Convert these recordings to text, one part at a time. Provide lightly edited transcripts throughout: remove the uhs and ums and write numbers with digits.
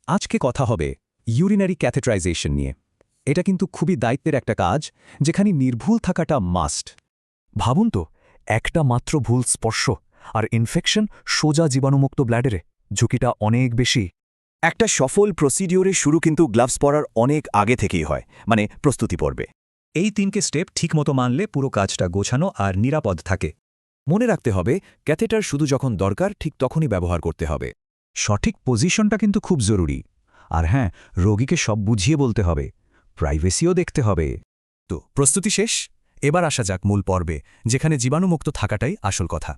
আজকে কথা হবে ইউরিনারি ক্যাথেটারাইজেশন নিয়ে। এটা কিন্তু খুবই দায়িত্বের একটা কাজ, যেখানে নির্ভুল থাকাটা মাস্ট। ভাবুন তো, একটা মাত্র ভুল স্পর্শ আর ইনফেকশন সোজা জীবাণুমুক্ত ব্ল্যাডারে, ঝুঁকিটা অনেক বেশি। একটা সফল প্রসিডিওরের শুরু কিন্তু গ্লাভস পরার অনেক আগে থেকেই হয়, মানে প্রস্তুতি পর্বে। এই 3কে স্টেপ ঠিকমতো মানলে পুরো কাজটা গোছানো আর নিরাপদ থাকে। মনে রাখতে হবে, ক্যাথেটার শুধু যখন দরকার ঠিক তখনই ব্যবহার করতে হবে। সঠিক পজিশনটা কিন্তু খুব জরুরি। আর হ্যাঁ, রোগীকে সব বুঝিয়ে বলতে হবে, প্রাইভেসিও দেখতে হবে। তো প্রস্তুতি শেষ, এবার আসা যাক মূল পর্বে, যেখানে জীবাণুমুক্ত থাকাটাই আসল কথা।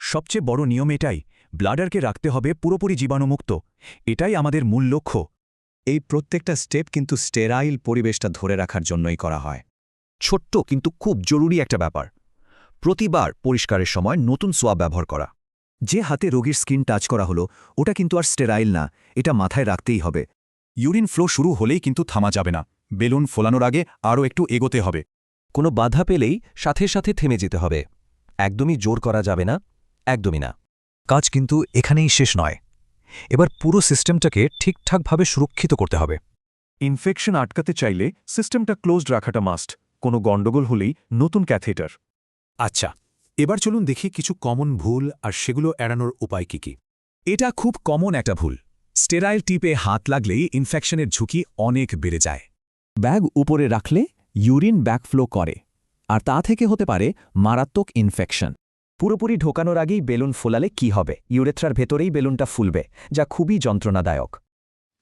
সবচেয়ে বড় নিয়ম এটাই, ব্লাডারকে রাখতে হবে পুরোপুরি জীবাণুমুক্ত। এটাই আমাদের মূল লক্ষ্য। এই প্রত্যেকটা স্টেপ কিন্তু স্টেরাইল পরিবেশটা ধরে রাখার জন্যই করা হয়। ছোট্ট কিন্তু খুব জরুরি একটা ব্যাপার, প্রতিবার পরিষ্কারের সময় নতুন সোয়াব ব্যবহার করা। যে হাতে রোগীর স্কিন টাচ করা হলো, ওটা কিন্তু আর স্টেরাইল না, এটা মাথায় রাখতেই হবে। ইউরিন ফ্লো শুরু হলেই কিন্তু থামা যাবে না, বেলুন ফোলানোর আগে আরও একটু এগোতে হবে। কোনো বাধা পেলেই সাথে সাথে থেমে যেতে হবে। একদমই জোর করা যাবে না, একদমই না। কাজ কিন্তু এখানেই শেষ নয়। এবার পুরো সিস্টেমটাকে ঠিকঠাকভাবে সুরক্ষিত করতে হবে। ইনফেকশন আটকাতে চাইলে সিস্টেমটা ক্লোজড রাখাটা মাস্ট। কোনো গণ্ডগোল হলেই নতুন ক্যাথেটার। আচ্ছা, এবার চলুন দেখি কিছু কমন ভুল আর সেগুলো এড়ানোর উপায় কী কী। এটা খুব কমন একটা ভুল। স্টেরাইল টিপে হাত লাগলেই ইনফেকশনের ঝুঁকি অনেক বেড়ে যায়। ব্যাগ উপরে রাখলে ইউরিন ব্যাকফ্লো করে, আর তা থেকে হতে পারে মারাত্মক ইনফেকশন। পুরোপুরি ঢোকানোর আগেই বেলুন ফোলালে কি হবে? ইউরেথ্রার ভেতরেই বেলুনটা ফুলবে, যা খুবই যন্ত্রণাদায়ক।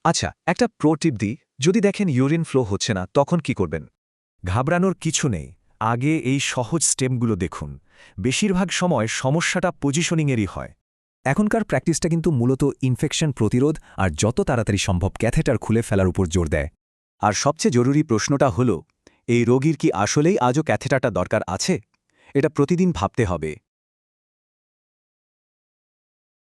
আচ্ছা, একটা প্রো টিপ দিই, যদি দেখেন ইউরিন ফ্লো হচ্ছে না, তখন কি করবেন? ঘাবড়ানোর কিছু নেই। আগে এই সহজ স্টেপগুলো দেখুন। বেশিরভাগ সময় সমস্যাটা পজিশনিংয়েরই হয়। এখনকার প্র্যাকটিসটা কিন্তু মূলত ইনফেকশন প্রতিরোধ আর যত তাড়াতাড়ি সম্ভব ক্যাথেটার খুলে ফেলার উপর জোর দেয়। আর সবচেয়ে জরুরি প্রশ্নটা হলো, এই রোগীর কি আসলেই আজও ক্যাথেটারটা দরকার আছে? এটা প্রতিদিন ভাবতে হবে।